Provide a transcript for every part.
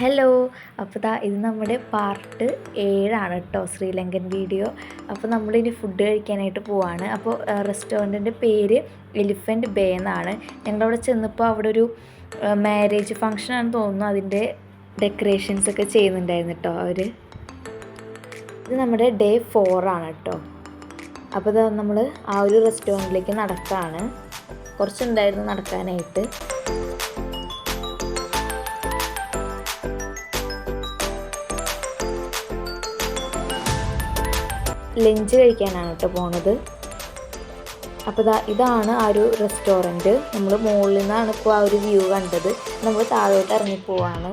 Hello. അപ്പോൾ ഇത് നമ്മുടെ പാർട്ട് 7 കേട്ടോ, ശ്രീലങ്കൻ വീഡിയോ. അപ്പോൾ നമ്മളിനി ഫുഡ് കഴിക്കാനായിട്ട് പോവാണ്. അപ്പോൾ റെസ്റ്റോറൻറ്റിൻ്റെ പേര് എലിഫൻറ്റ് ബേ എന്നാണ്. ഞങ്ങളവിടെ ചെന്നപ്പോൾ അവിടെ ഒരു മാരേജ് ഫങ്ഷൻ ആണെന്ന് തോന്നുന്നു, അതിൻ്റെ ഡെക്കറേഷൻസൊക്കെ ചെയ്യുന്നുണ്ടായിരുന്നു കേട്ടോ അവർ. ഇത് നമ്മുടെ ഡേ 4 കേട്ടോ. അപ്പോൾ നമ്മൾ ആ ഒരു റെസ്റ്റോറൻറ്റിലേക്ക് നടക്കുകയാണ്. കുറച്ചുണ്ടായിരുന്നു നടക്കാനായിട്ട്. ലഞ്ച് കഴിക്കാനാണ് കേട്ടോ പോണത്. അപ്പോൾ ഇതാണ് ആ ഒരു റെസ്റ്റോറൻറ്റ്. നമ്മൾ മുകളിൽ നിന്നാണ് ഇപ്പോൾ ആ ഒരു വ്യൂ കണ്ടത്. നമ്മൾ താഴോട്ട് ഇറങ്ങിപ്പോവാണ്.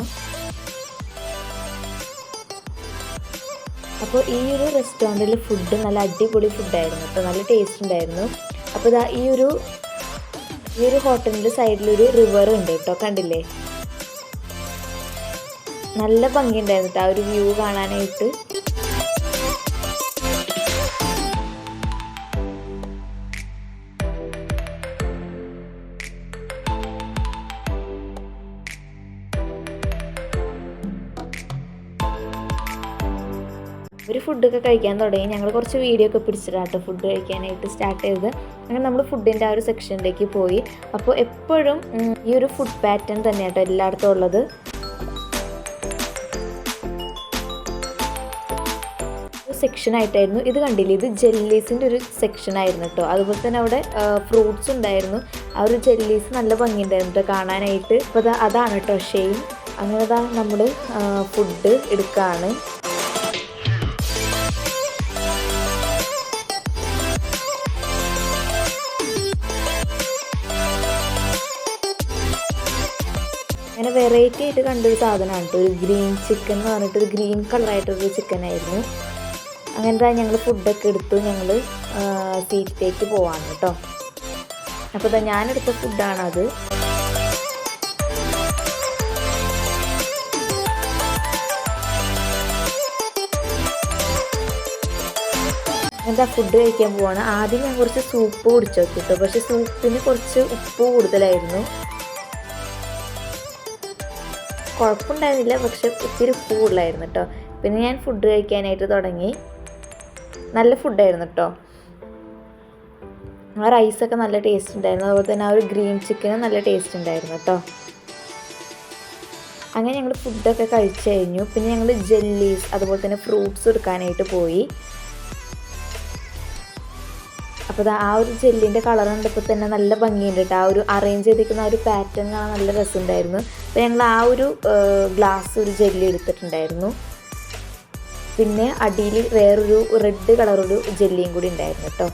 അപ്പോൾ ഈ ഒരു റെസ്റ്റോറൻറ്റിൽ ഫുഡ് നല്ല അടിപൊളി ഫുഡായിരുന്നു കേട്ടോ, നല്ല ടേസ്റ്റ് ഉണ്ടായിരുന്നു. അപ്പോൾ ഈ ഒരു ഹോട്ടലിൻ്റെ സൈഡിലൊരു റിവർ ഉണ്ട് കേട്ടോ, കണ്ടില്ലേ? നല്ല ഭംഗിയുണ്ടായിരുന്നു കേട്ടോ ആ ഒരു വ്യൂ കാണാനായിട്ട്. ഒരു ഫുഡൊക്കെ കഴിക്കാൻ തുടങ്ങി. ഞങ്ങൾ കുറച്ച് വീഡിയോ ഒക്കെ പിടിച്ചിട്ടാട്ടോ ഫുഡ് കഴിക്കാനായിട്ട് സ്റ്റാർട്ട് ചെയ്തത്. അങ്ങനെ നമ്മൾ ഫുഡിൻ്റെ ആ ഒരു സെക്ഷനിലേക്ക് പോയി. അപ്പോൾ എപ്പോഴും ഈ ഒരു ഫുഡ് പാറ്റേൺ തന്നെയാട്ടോ എല്ലായിടത്തും ഉള്ളത്. സെക്ഷനായിട്ടായിരുന്നു ഇത്, കണ്ടില്ലേ? ഇത് ജെല്ലീസിൻ്റെ ഒരു സെക്ഷനായിരുന്നു കേട്ടോ. അതുപോലെ തന്നെ അവിടെ ഫ്രൂട്ട്സ് ഉണ്ടായിരുന്നു. ആ ഒരു ജെല്ലീസ് നല്ല ഭംഗിയുണ്ടായിരുന്നു കേട്ടോ കാണാനായിട്ട്. അപ്പോൾ അതാണ് കേട്ടോ ഷെയിൻ. അങ്ങനെ നമ്മൾ ഫുഡ് എടുക്കുകയാണ്. അങ്ങനെ വെറൈറ്റി ആയിട്ട് കണ്ടൊരു സാധനമാണ് കേട്ടോ, ഒരു ഗ്രീൻ ചിക്കൻ എന്ന് പറഞ്ഞിട്ടൊരു ഗ്രീൻ കളറായിട്ടൊരു ചിക്കനായിരുന്നു. അങ്ങനത്തെ ഞങ്ങൾ ഫുഡൊക്കെ എടുത്തു. ഞങ്ങൾ സീറ്റിലേക്ക് പോവാണ് കേട്ടോ. അപ്പോൾ ഞാനെടുത്ത ഫുഡാണത്. എന്താ ഫുഡ് കഴിക്കാൻ പോവാണ്. ആദ്യം ഞാൻ കുറച്ച് സൂപ്പ് കുടിച്ചു നോക്കി കേട്ടോ, പക്ഷേ സൂപ്പിന് കുറച്ച് ഉപ്പ് കൂടുതലായിരുന്നു. കുഴപ്പമുണ്ടായിരുന്നില്ല, പക്ഷെ ഒത്തിരി ഉപ്പ് കൂടുതലായിരുന്നു കേട്ടോ. പിന്നെ ഞാൻ ഫുഡ് കഴിക്കാനായിട്ട് തുടങ്ങി. നല്ല ഫുഡായിരുന്നു കേട്ടോ. ആ റൈസൊക്കെ നല്ല ടേസ്റ്റ് ഉണ്ടായിരുന്നു. അതുപോലെ തന്നെ ആ ഒരു ഗ്രീൻ ചിക്കനും നല്ല ടേസ്റ്റ് ഉണ്ടായിരുന്നു കേട്ടോ. അങ്ങനെ ഞങ്ങൾ ഫുഡൊക്കെ കഴിച്ച് കഴിഞ്ഞു. പിന്നെ ഞങ്ങൾ ജെല്ലീസ് അതുപോലെ തന്നെ ഫ്രൂട്ട്സ് എടുക്കാനായിട്ട് പോയി. അപ്പോൾ ആ ഒരു ജെല്ലിൻ്റെ കളർ കണ്ടപ്പോൾ തന്നെ നല്ല ഭംഗിയുണ്ട് കേട്ടോ. ആ ഒരു അറേഞ്ച് ചെയ്തിരിക്കുന്ന ആ ഒരു പാറ്റേൺ കാണാൻ നല്ല രസമുണ്ടായിരുന്നു. അപ്പോൾ ഞങ്ങൾ ആ ഒരു ഗ്ലാസ് ഒരു ജെല്ലി എടുത്തിട്ടുണ്ടായിരുന്നു. പിന്നെ അടിയിൽ വേറൊരു റെഡ് കളറൊരു ജെല്ലിയും കൂടി ഉണ്ടായിരുന്നു കേട്ടോ.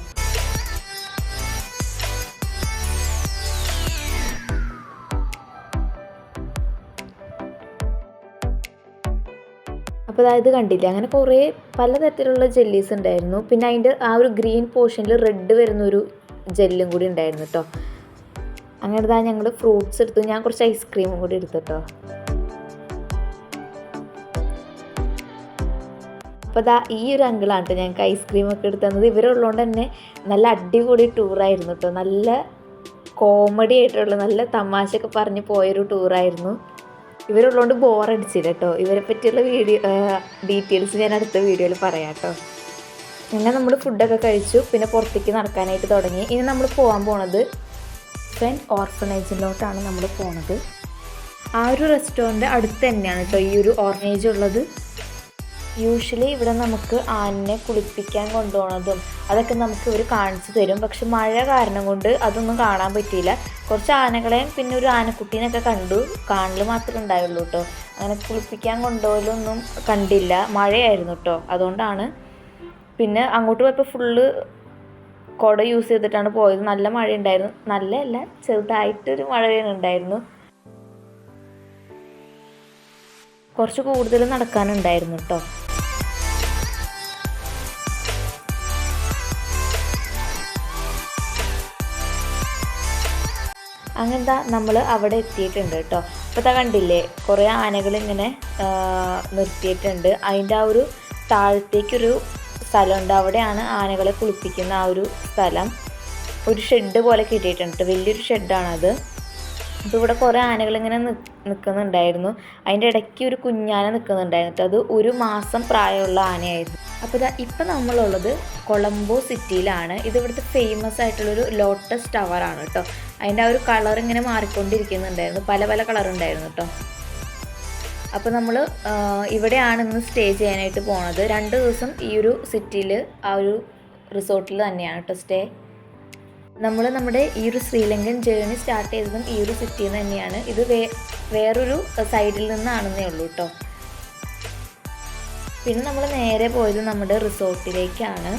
അപ്പോൾ ഇത് കണ്ടില്ലേ, അങ്ങനെ കുറേ പലതരത്തിലുള്ള ജെല്ലീസ് ഉണ്ടായിരുന്നു. പിന്നെ അതിൻ്റെ ആ ഒരു ഗ്രീൻ പോർഷനിൽ റെഡ് വരുന്നൊരു ജെല്ലും കൂടി ഉണ്ടായിരുന്നു കേട്ടോ. അങ്ങനെ ഞങ്ങൾ ഫ്രൂട്ട്സ് എടുത്തു. ഞാൻ കുറച്ച് ഐസ്ക്രീമും കൂടി എടുത്തു കേട്ടോ. അപ്പോൾ ഈ ഒരു അങ്കിളാണ് കേട്ടോ ഞങ്ങൾക്ക് ഐസ്ക്രീമൊക്കെ എടുത്തു തന്നത്. ഇവരുള്ളതുകൊണ്ട് തന്നെ നല്ല അടിപൊളി ടൂറായിരുന്നു കേട്ടോ. നല്ല കോമഡി ആയിട്ടുള്ള നല്ല തമാശയൊക്കെ പറഞ്ഞ് പോയൊരു ടൂറായിരുന്നു. ഇവരുള്ളതുകൊണ്ട് ബോറടിച്ചില്ല കേട്ടോ. ഇവരെ പറ്റിയുള്ള ഡീറ്റെയിൽസ് ഞാൻ അടുത്ത വീഡിയോയിൽ പറയാം കേട്ടോ. അങ്ങനെ നമ്മൾ ഫുഡൊക്കെ കഴിച്ചു. പിന്നെ പുറത്തേക്ക് നടക്കാനായിട്ട് തുടങ്ങി. ഇനി നമ്മൾ പോകാൻ പോണത് ഫ്രണ്ട് ഓർഫനേജിലോട്ടാണ് നമ്മൾ പോണത്. ആ ഒരു റെസ്റ്റോറൻറ്റ് അടുത്ത് തന്നെയാണ് കേട്ടോ ഈ ഒരു ഓർഫനേജ് ഉള്ളത്. യൂഷ്വലി ഇവിടെ നമുക്ക് ആനനെ കുളിപ്പിക്കാൻ കൊണ്ടുപോകുന്നതും അതൊക്കെ നമുക്ക് ഇവർ കാണിച്ചു തരും. പക്ഷെ മഴ കാരണം കൊണ്ട് അതൊന്നും കാണാൻ പറ്റിയില്ല. കുറച്ച് ആനകളെയും പിന്നെ ഒരു ആനക്കുട്ടീനൊക്കെ കണ്ടു. കാണൽ മാത്രമേ ഉണ്ടായുള്ളൂ കേട്ടോ. അങ്ങനെ കുളിപ്പിക്കാൻ കൊണ്ടുപോകലൊന്നും കണ്ടില്ല, മഴയായിരുന്നു കേട്ടോ. അതുകൊണ്ടാണ്. പിന്നെ അങ്ങോട്ട് പോയപ്പോൾ ഫുള്ള് കുട യൂസ് ചെയ്തിട്ടാണ് പോയത്. നല്ല മഴ ഉണ്ടായിരുന്നു. നല്ലതല്ല, ചെറുതായിട്ടൊരു മഴ ഉണ്ടായിരുന്നു. കുറച്ച് കൂടുതൽ നടക്കാനുണ്ടായിരുന്നു കേട്ടോ. അങ്ങനത്തെ നമ്മൾ അവിടെ എത്തിയിട്ടുണ്ട് കേട്ടോ. അപ്പോൾ കണ്ടില്ലേ, കുറേ ആനകളിങ്ങനെ നിർത്തിയിട്ടുണ്ട്. അതിൻ്റെ ആ ഒരു താഴത്തേക്കൊരു സ്ഥലമുണ്ട്. അവിടെയാണ് ആനകളെ കുളിപ്പിക്കുന്ന ആ ഒരു സ്ഥലം. ഒരു ഷെഡ് പോലെ കിട്ടിയിട്ടുണ്ട്, വലിയൊരു ഷെഡാണത്. അപ്പോൾ ഇവിടെ കുറേ ആനകളിങ്ങനെ നിൽക്കുന്നുണ്ടായിരുന്നു. അതിൻ്റെ ഇടയ്ക്ക് ഒരു കുഞ്ഞാന നിൽക്കുന്നുണ്ടായിരുന്നു. അത് 1 മാസം പ്രായമുള്ള ആനയായിരുന്നു. അപ്പോൾ ഇപ്പം നമ്മളുള്ളത് കൊളംബോ സിറ്റിയിലാണ്. ഇത് ഇവിടുത്തെ ഫേമസ് ആയിട്ടുള്ളൊരു ലോട്ടസ് ടവറാണ് കേട്ടോ. അതിൻ്റെ ആ ഒരു കളർ ഇങ്ങനെ മാറിക്കൊണ്ടിരിക്കുന്നുണ്ടായിരുന്നു. പല പല കളറുണ്ടായിരുന്നു കേട്ടോ. അപ്പോൾ നമ്മൾ ഇവിടെയാണ് ഇന്ന് സ്റ്റേ ചെയ്യാനായിട്ട് പോണത്. 2 ദിവസം ഈ ഒരു സിറ്റിയിൽ ആ ഒരു റിസോർട്ടിൽ തന്നെയാണ് കേട്ടോ സ്റ്റേ. നമ്മൾ നമ്മുടെ ഈ ഒരു ശ്രീലങ്കൻ ജേർണി സ്റ്റാർട്ട് ചെയ്തതും ഈ ഒരു സിറ്റിയിൽ നിന്ന് തന്നെയാണ്. ഇത് വേറൊരു സൈഡിൽ നിന്നാണെന്നേ ഉള്ളൂ കേട്ടോ. പിന്നെ നമ്മൾ നേരെ പോയത് നമ്മുടെ റിസോർട്ടിലേക്കാണ്.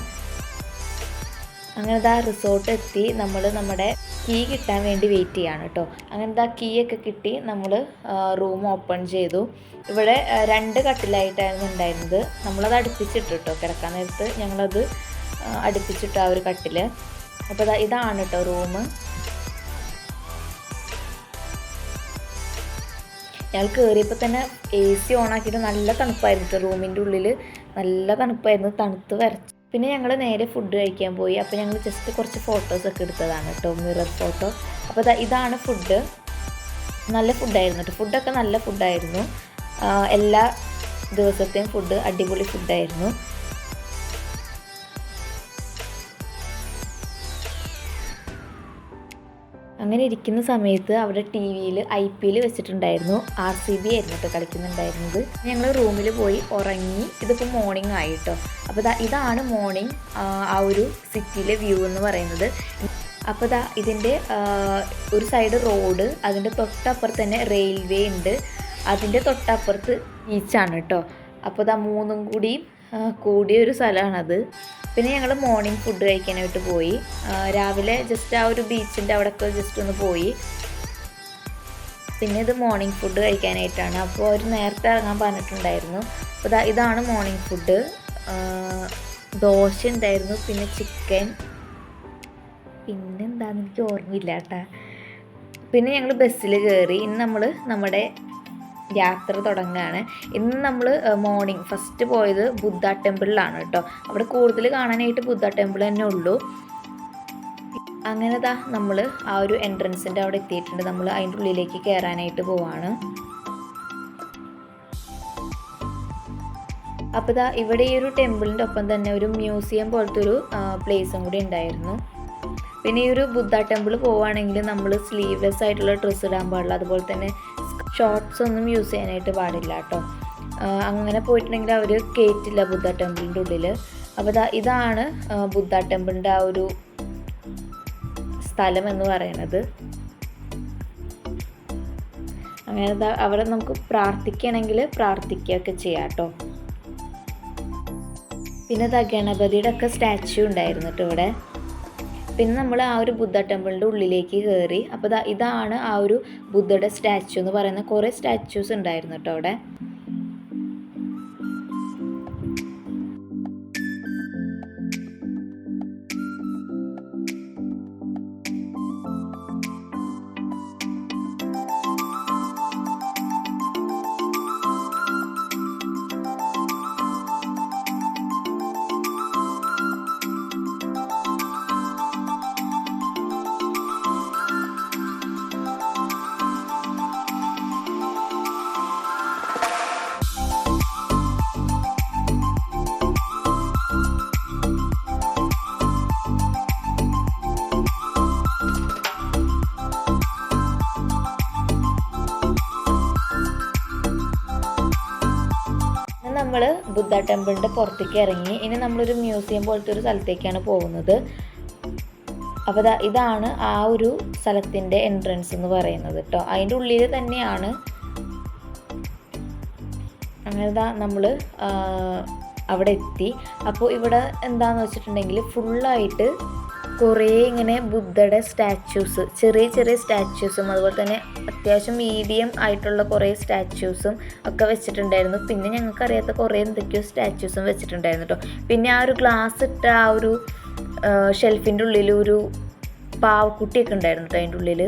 അങ്ങനെ റിസോർട്ട് എത്തി നമ്മൾ നമ്മുടെ കീ കിട്ടാൻ വേണ്ടി വെയിറ്റ് ചെയ്യാണ് കേട്ടോ. അങ്ങനെ കീ ഒക്കെ കിട്ടി നമ്മൾ റൂം ഓപ്പൺ ചെയ്തു. ഇവിടെ 2 കട്ടിലായിട്ടായിരുന്നു ഉണ്ടായിരുന്നത്. നമ്മളത് അടുപ്പിച്ചിട്ടു കേട്ടോ. കിടക്കാൻ നേരത്ത് ഞങ്ങളത് അടുപ്പിച്ചിട്ടു ആ ഒരു കട്ടിൽ. അപ്പോൾ ഇതാണ് കേട്ടോ റൂം. ഞങ്ങൾ കയറിയപ്പോൾ തന്നെ AC ഓണാക്കിയിട്ട് നല്ല തണുപ്പായിരുന്നു. റൂമിൻ്റെ ഉള്ളിൽ നല്ല തണുപ്പായിരുന്നു, തണുത്ത് വരച്ചു. പിന്നെ ഞങ്ങൾ നേരെ ഫുഡ് കഴിക്കാൻ പോയി. അപ്പോൾ ഞങ്ങൾ ജസ്റ്റ് കുറച്ച് ഫോട്ടോസൊക്കെ എടുത്തതാണ് കേട്ടോ, മിറർ ഫോട്ടോ. അപ്പോൾ ഇതാണ് ഫുഡ്. നല്ല ഫുഡായിരുന്നു കേട്ടോ. ഫുഡൊക്കെ നല്ല ഫുഡായിരുന്നു. എല്ലാ ദിവസത്തെയും ഫുഡ് അടിപൊളി ഫുഡായിരുന്നു. അങ്ങനെ ഇരിക്കുന്ന സമയത്ത് അവിടെ TV-യിൽ IPL വെച്ചിട്ടുണ്ടായിരുന്നു. RCB ആയിരുന്നു കേട്ടോ കളിക്കുന്നുണ്ടായിരുന്നത്. ഞങ്ങൾ റൂമിൽ പോയി ഉറങ്ങി. ഇതിപ്പോൾ മോർണിംഗ് ആയി കേട്ടോ. അപ്പോൾ ഇതാണ് മോർണിംഗ് ആ ഒരു സിറ്റിയിലെ വ്യൂ എന്ന് പറയുന്നത്. അപ്പോൾ ഇതിൻ്റെ ഒരു സൈഡ് റോഡ്, അതിൻ്റെ തൊട്ടപ്പുറത്ത് തന്നെ റെയിൽവേ ഉണ്ട്, അതിൻ്റെ തൊട്ടപ്പുറത്ത് ബീച്ചാണ് കേട്ടോ. അപ്പോൾ 3ഉം കൂടിയൊരു സ്ഥലമാണത്. പിന്നെ ഞങ്ങൾ മോർണിംഗ് ഫുഡ് കഴിക്കാനായിട്ട് പോയി. രാവിലെ ജസ്റ്റ് ആ ഒരു ബീച്ചിൻ്റെ അവിടെയൊക്കെ ജസ്റ്റ് ഒന്ന് പോയി. പിന്നെ ഇത് മോർണിംഗ് ഫുഡ് കഴിക്കാനായിട്ടാണ്. അപ്പോൾ അവർ നേരത്തെ ഇറങ്ങാൻ പറഞ്ഞിട്ടുണ്ടായിരുന്നു. അപ്പോൾ ഇതാണ് മോർണിംഗ് ഫുഡ്. ദോശ ഉണ്ടായിരുന്നു, പിന്നെ ചിക്കൻ, പിന്നെന്താണെന്ന് എനിക്ക് ഓർമ്മയില്ല കേട്ടോ. പിന്നെ ഞങ്ങൾ ബസ്സിൽ കയറി. ഇന്ന് നമ്മൾ നമ്മുടെ യാത്ര തുടങ്ങുകയാണ്. ഇന്ന് നമ്മൾ മോർണിംഗ് ഫസ്റ്റ് പോയത് ബുദ്ധ ടെമ്പിളിലാണ് കേട്ടോ. അവിടെ കൂടുതൽ കാണാനായിട്ട് ബുദ്ധ ടെമ്പിൾ തന്നെ ഉള്ളൂ. അങ്ങനെ നമ്മൾ ആ ഒരു എൻട്രൻസിൻ്റെ അവിടെ എത്തിയിട്ടുണ്ട്. നമ്മൾ അതിൻ്റെ ഉള്ളിലേക്ക് കയറാനായിട്ട് പോവാണ്. അപ്പോൾ ഇവിടെ ഈ ഒരു ടെമ്പിളിൻ്റെ ഒപ്പം തന്നെ ഒരു മ്യൂസിയം പോലത്തെ ഒരു പ്ലേസും കൂടി ഉണ്ടായിരുന്നു. പിന്നെ ഈ ഒരു ബുദ്ധ ടെമ്പിൾ പോവുകയാണെങ്കിൽ നമ്മൾ സ്ലീവ്ലെസ് ആയിട്ടുള്ള ഡ്രസ്സ് ഇടാൻ പാടില്ല. അതുപോലെ തന്നെ ഷോർട്ട്സ് ഒന്നും യൂസ് ചെയ്യാനായിട്ട് പാടില്ല കേട്ടോ. അങ്ങനെ പോയിട്ടുണ്ടെങ്കിൽ അവർ കയറ്റില്ല ബുദ്ധ ടെമ്പിളിൻ്റെ ഉള്ളിൽ. അപ്പോൾ ഇതാണ് ബുദ്ധ ടെമ്പിളിൻ്റെ ആ ഒരു സ്ഥലം എന്ന് പറയുന്നത്. അങ്ങനെ അവിടെ നമുക്ക് പ്രാർത്ഥിക്കുകയാണെങ്കിൽ പ്രാർത്ഥിക്കുകയൊക്കെ ചെയ്യാം കേട്ടോ. പിന്നെ ഗണപതിയുടെ ഒക്കെ സ്റ്റാച്യു ഉണ്ടായിരുന്നു കേട്ടോ ഇവിടെ. പിന്നെ നമ്മൾ ആ ഒരു ബുദ്ധ ടെമ്പിളിൻ്റെ ഉള്ളിലേക്ക് കയറി. അപ്പോൾ ഇതാണ് ആ ഒരു ബുദ്ധയുടെ സ്റ്റാച്യു എന്ന് പറയുന്ന കുറേ സ്റ്റാച്യൂസ് ഉണ്ടായിരുന്നു കേട്ടോ അവിടെ. നമ്മൾ ബുദ്ധ ടെമ്പിളിൻ്റെ പുറത്തേക്ക് ഇറങ്ങി. ഇനി നമ്മളൊരു മ്യൂസിയം പോലത്തെ ഒരു സ്ഥലത്തേക്കാണ് പോകുന്നത്. അപ്പോൾ ഇതാണ് ആ ഒരു സ്ഥലത്തിൻ്റെ എൻട്രൻസ് എന്ന് പറയുന്നത് കേട്ടോ. അതിൻ്റെ ഉള്ളിൽ തന്നെയാണ്. അങ്ങനെ നമ്മൾ അവിടെ എത്തി. അപ്പോൾ ഇവിടെ എന്താണെന്ന് വെച്ചിട്ടുണ്ടെങ്കിൽ ഫുള്ളായിട്ട് കുറേ ഇങ്ങനെ ബുദ്ധയുടെ സ്റ്റാച്യൂസ്, ചെറിയ ചെറിയ സ്റ്റാച്യൂസും അതുപോലെ തന്നെ അത്യാവശ്യം മീഡിയം ആയിട്ടുള്ള കുറേ സ്റ്റാച്യൂസും ഒക്കെ വെച്ചിട്ടുണ്ടായിരുന്നു. പിന്നെ ഞങ്ങൾക്കറിയാത്ത കുറേ എന്തൊക്കെയോ സ്റ്റാച്യൂസും വെച്ചിട്ടുണ്ടായിരുന്നു കേട്ടോ. പിന്നെ ആ ഒരു ഗ്ലാസ് ഇട്ട ആ ഒരു ഷെൽഫിൻ്റെ ഉള്ളിൽ ഒരു പാവക്കുട്ടിയൊക്കെ ഉണ്ടായിരുന്നു കേട്ടോ അതിൻ്റെ ഉള്ളിൽ.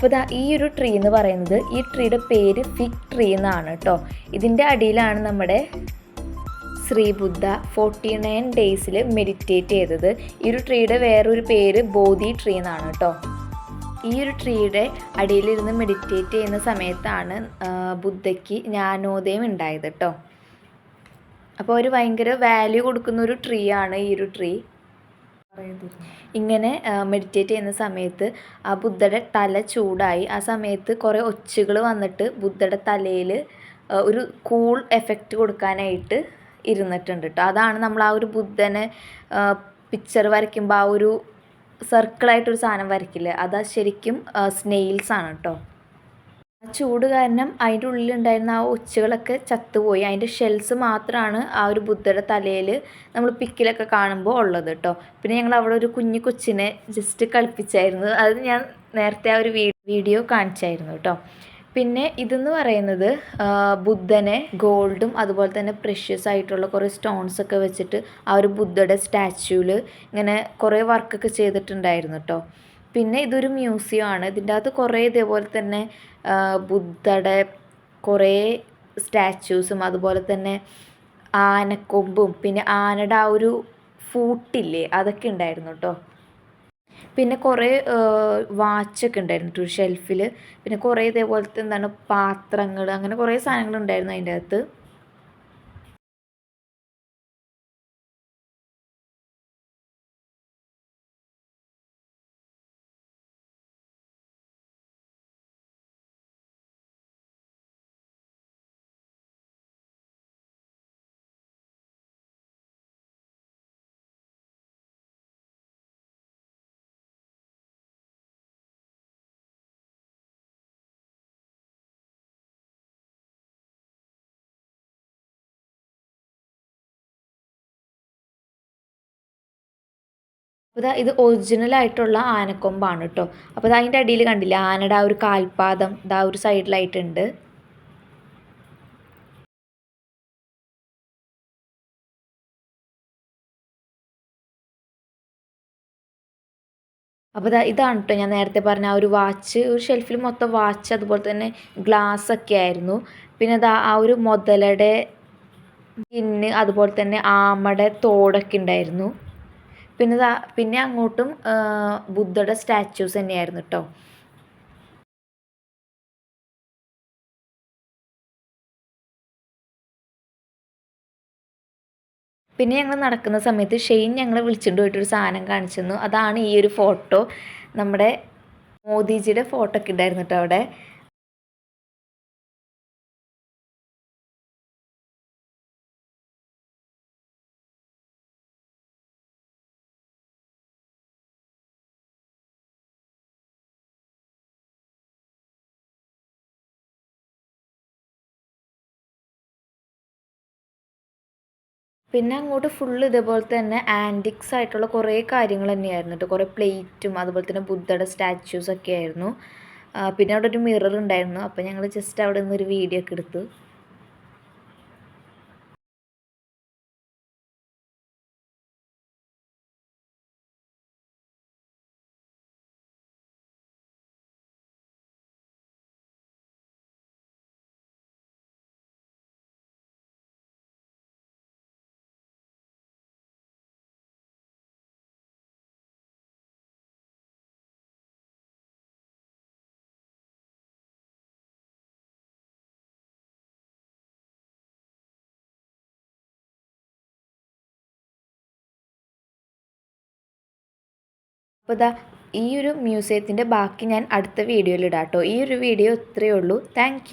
അപ്പോൾ ഈ ഒരു ട്രീ എന്ന് പറയുന്നത്, ഈ ട്രീയുടെ പേര് ഫിഗ് ട്രീ എന്നാണ് കേട്ടോ. ഇതിൻ്റെ അടിയിലാണ് നമ്മുടെ ശ്രീ ബുദ്ധ 49 ഡേയ്സിൽ മെഡിറ്റേറ്റ് ചെയ്തത്. ഈ ഒരു ട്രീയുടെ വേറൊരു പേര് ബോധി ട്രീ എന്നാണ് കേട്ടോ. ഈ ഒരു ട്രീയുടെ അടിയിലിരുന്ന് മെഡിറ്റേറ്റ് ചെയ്യുന്ന സമയത്താണ് ബുദ്ധയ്ക്ക് ജ്ഞാനോദയം ഉണ്ടായത് കേട്ടോ. അപ്പോൾ ഒരു ഭയങ്കര വാല്യൂ കൊടുക്കുന്ന ഒരു ട്രീ ആണ് ഈ ഒരു ട്രീ. ഇങ്ങനെ മെഡിറ്റേറ്റ് ചെയ്യുന്ന സമയത്ത് ആ ബുദ്ധയുടെ തല ചൂടായി. ആ സമയത്ത് കുറേ ഒച്ചുകൾ വന്നിട്ട് ബുദ്ധയുടെ തലയിൽ ഒരു കൂൾ എഫക്റ്റ് കൊടുക്കാനായിട്ട് ഇരുന്നിട്ടുണ്ട് കേട്ടോ. അതാണ് നമ്മൾ ആ ഒരു ബുദ്ധനെ പിക്ചർ വരയ്ക്കുമ്പോൾ ആ ഒരു സർക്കിളായിട്ടൊരു സാധനം വരയ്ക്കില്ലേ, അതാ ശരിക്കും സ്നെയിൽസ് ആണ് കേട്ടോ. ചൂട് കാരണം അതിൻ്റെ ഉള്ളിലുണ്ടായിരുന്ന ആ ഒച്ചുകളൊക്കെ ചത്തുപോയി. അതിൻ്റെ ഷെൽസ് മാത്രമാണ് ആ ഒരു ബുദ്ധയുടെ തലയിൽ നമ്മൾ പിക്കിലൊക്കെ കാണുമ്പോൾ ഉള്ളത് കേട്ടോ. പിന്നെ ഞങ്ങൾ അവിടെ ഒരു കുഞ്ഞു കൊച്ചിനെ ജസ്റ്റ് കളിപ്പിച്ചായിരുന്നു. അത് ഞാൻ നേരത്തെ ആ ഒരു വീഡിയോ കാണിച്ചായിരുന്നു കേട്ടോ. പിന്നെ ഇതെന്ന് പറയുന്നത് ബുദ്ധനെ ഗോൾഡും അതുപോലെ തന്നെ പ്രഷ്യസ് ആയിട്ടുള്ള കുറേ സ്റ്റോൺസൊക്കെ വെച്ചിട്ട് ആ ഒരു ബുദ്ധയുടെ സ്റ്റാച്യൂവിൽ ഇങ്ങനെ കുറേ വർക്കൊക്കെ ചെയ്തിട്ടുണ്ടായിരുന്നു കേട്ടോ. പിന്നെ ഇതൊരു മ്യൂസിയം ആണ്. ഇതിൻ്റെ അകത്ത് കുറേ ഇതേപോലെ തന്നെ ബുദ്ധയുടെ കുറേ സ്റ്റാച്യൂസും അതുപോലെ തന്നെ ആനക്കൊമ്പും പിന്നെ ആനയുടെ ആ ഒരു ഫൂട്ടില്ലേ അതൊക്കെ ഉണ്ടായിരുന്നു കേട്ടോ. പിന്നെ കുറേ വാച്ചൊക്കെ ഉണ്ടായിരുന്നു ഒരു ഷെൽഫിൽ. പിന്നെ കുറേ ഇതേപോലത്തെ എന്താണ് പാത്രങ്ങൾ, അങ്ങനെ കുറേ സാധനങ്ങളുണ്ടായിരുന്നു അതിൻ്റെ അകത്ത്. അപ്പോൾ ഇത് ഒറിജിനൽ ആയിട്ടുള്ള ആനക്കൊമ്പാണ് കേട്ടോ. അപ്പോൾ അതിൻ്റെ അടിയിൽ കണ്ടില്ലേ ആനയുടെ ആ ഒരു കാൽപാദം ഇതാ ഒരു സൈഡിലായിട്ടുണ്ട്. അപ്പോൾ ഇതാണ് കേട്ടോ ഞാൻ നേരത്തെ പറഞ്ഞ ആ ഒരു വാച്ച്. ഒരു ഷെൽഫിൽ മൊത്തം വാച്ച് അതുപോലെ തന്നെ ഗ്ലാസ് ഒക്കെ ആയിരുന്നു. പിന്നെ ആ ഒരു മുതലയുടെ സ്കിന്ന് അതുപോലെ തന്നെ ആമയുടെ തോടൊക്കെ ഉണ്ടായിരുന്നു. പിന്നെ അങ്ങോട്ടും ബുദ്ധയുടെ സ്റ്റാച്യൂസ് തന്നെയായിരുന്നു കേട്ടോ. പിന്നെ ഞങ്ങൾ നടക്കുന്ന സമയത്ത് ഷെയ്ൻ ഞങ്ങളെ വിളിച്ചുകൊണ്ട് പോയിട്ടൊരു സാധനം കാണിച്ചു തന്നു. അതാണ് ഈ ഒരു ഫോട്ടോ. നമ്മുടെ മോദിജിയുടെ ഫോട്ടോ ഒക്കെ ഉണ്ടായിരുന്നു കേട്ടോ അവിടെ. പിന്നെ അങ്ങോട്ട് ഫുള്ള് ഇതേപോലെ തന്നെ ആൻറ്റിക്സ് ആയിട്ടുള്ള കുറേ കാര്യങ്ങൾ തന്നെയായിരുന്നു കേട്ടോ. കുറേ പ്ലേറ്റും അതുപോലെ തന്നെ ബുദ്ധയുടെ സ്റ്റാച്യൂസൊക്കെ ആയിരുന്നു. പിന്നെ അവിടെ ഒരു മിറർ ഉണ്ടായിരുന്നു. അപ്പോൾ ഞങ്ങൾ ജസ്റ്റ് അവിടെ നിന്നൊരു വീഡിയോ ഒക്കെ എടുത്തു. അപ്പോൾ ഈ ഒരു മ്യൂസിയത്തിൻ്റെ ബാക്കി ഞാൻ അടുത്ത വീഡിയോയിൽ ഇടാം കേട്ടോ. ഈ ഒരു വീഡിയോ ഇത്രയേ ഉള്ളൂ. താങ്ക്